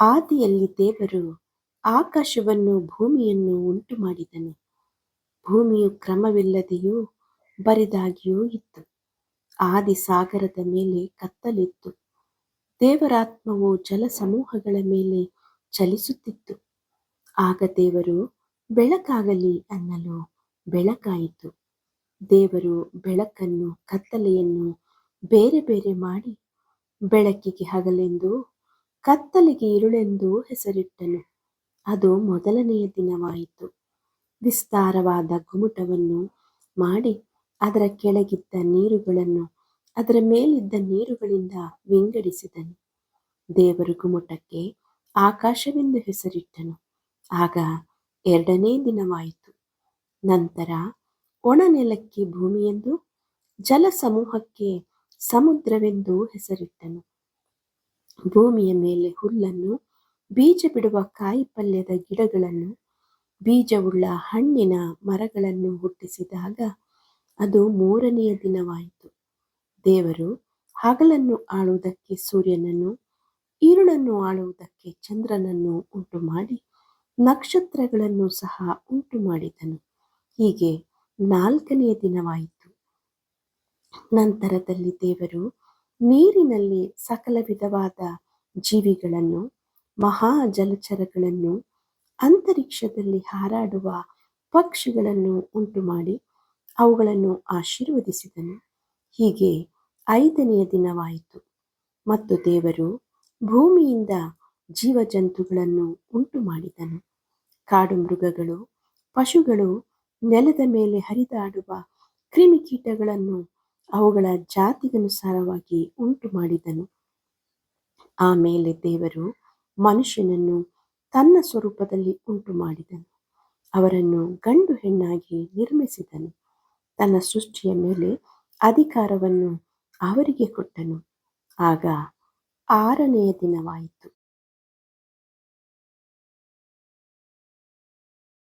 ಆದಿಯಲ್ಲಿ ದೇವರು ಆಕಾಶವನ್ನು ಭೂಮಿಯನ್ನು ಉಂಟು ಮಾಡಿದನು. ಭೂಮಿಯು ಕ್ರಮವಿಲ್ಲದೆಯೂ ಬರಿದಾಗಿಯೂ ಇತ್ತು. ಆದಿ ಸಾಗರದ ಮೇಲೆ ಕತ್ತಲಿತ್ತು. ದೇವರಾತ್ಮವು ಜಲಸಮೂಹಗಳ ಮೇಲೆ ಚಲಿಸುತ್ತಿತ್ತು. ಆಗ ದೇವರು ಬೆಳಕಾಗಲಿ ಅನ್ನಲು ಬೆಳಕಾಯಿತು. ದೇವರು ಬೆಳಕನ್ನು ಕತ್ತಲೆಯನ್ನು ಬೇರೆ ಬೇರೆ ಮಾಡಿ ಬೆಳಕಿಗೆ ಹಗಲೆಂದು ಕತ್ತಲೆಗೆ ಇರುಳೆಂದು ಹೆಸರಿಟ್ಟನು. ಅದು ಮೊದಲನೆಯ ದಿನವಾಯಿತು. ವಿಸ್ತಾರವಾದ ಗುಮ್ಮಟವನ್ನು ಮಾಡಿ ಅದರ ಕೆಳಗಿದ್ದ ನೀರುಗಳನ್ನು ಅದರ ಮೇಲಿದ್ದ ನೀರುಗಳಿಂದ ವಿಂಗಡಿಸಿದನು. ದೇವರು ಗುಮ್ಮಟಕ್ಕೆ ಆಕಾಶವೆಂದು ಹೆಸರಿಟ್ಟನು. ಆಗ ಎರಡನೇ ದಿನವಾಯಿತು. ನಂತರ ಒಣನೆಲಕ್ಕೆ ಭೂಮಿಯೆಂದು, ಜಲಸಮೂಹಕ್ಕೆ ಸಮುದ್ರವೆಂದು ಹೆಸರಿಟ್ಟನು. ಭೂಮಿಯ ಮೇಲೆ ಹುಲ್ಲನ್ನು, ಬೀಜ ಬಿಡುವ ಕಾಯಿಪಲ್ಯದ ಗಿಡಗಳನ್ನು, ಬೀಜವುಳ್ಳ ಹಣ್ಣಿನ ಮರಗಳನ್ನು ಹುಟ್ಟಿಸಿದಾಗ ಅದು ಮೂರನೆಯ ದಿನವಾಯಿತು. ದೇವರು ಹಗಲನ್ನು ಆಳುವುದಕ್ಕೆ ಸೂರ್ಯನನ್ನು, ഇരുಳನ್ನು ಆಳುವುದಕ್ಕೆ ಚಂದ್ರನನ್ನು ಉಂಟು ಮಾಡಿ ನಕ್ಷತ್ರಗಳನ್ನು ಸಹ ಉಂಟು ಮಾಡಿದನು. ಹೀಗೆ ನಾಲ್ಕನೆಯ ದಿನವಾಯಿತು. ನಂತರದಲ್ಲಿ ದೇವರು ನೀರಿನಲ್ಲಿ ಸಕಲ ವಿಧವಾದ ಜೀವಿಗಳನ್ನು, ಮಹಾ ಜಲಚರಗಳನ್ನು, ಅಂತರಿಕ್ಷದಲ್ಲಿ ಹಾರಾಡುವ ಪಕ್ಷಿಗಳನ್ನು ಉಂಟು ಮಾಡಿ ಅವುಗಳನ್ನು ಆಶೀರ್ವದಿಸಿದನು. ಹೀಗೆ ಐದನೆಯ ದಿನವಾಯಿತು. ಮತ್ತು ದೇವರು ಭೂಮಿಯಿಂದ ಜೀವಜಂತುಗಳನ್ನು ಉಂಟು ಮಾಡಿದನು. ಕಾಡು ಮೃಗಗಳು, ಪಶುಗಳು, ನೆಲದ ಮೇಲೆ ಹರಿದಾಡುವ ಕ್ರಿಮಿಕೀಟಗಳನ್ನು ಅವುಗಳ ಜಾತಿಗನುಸಾರವಾಗಿ ಉಂಟು ಮಾಡಿದನು. ಆಮೇಲೆ ದೇವರು ಮನುಷ್ಯನನ್ನು ತನ್ನ ಸ್ವರೂಪದಲ್ಲಿ ಉಂಟು ಮಾಡಿದನು. ಅವರನ್ನು ಗಂಡು ಹೆಣ್ಣಾಗಿ ನಿರ್ಮಿಸಿದನು. ತನ್ನ ಸೃಷ್ಟಿಯ ಮೇಲೆ ಅಧಿಕಾರವನ್ನು ಅವರಿಗೆ ಕೊಟ್ಟನು. ಆಗ ಆರನೆಯ ದಿನವಾಯಿತು.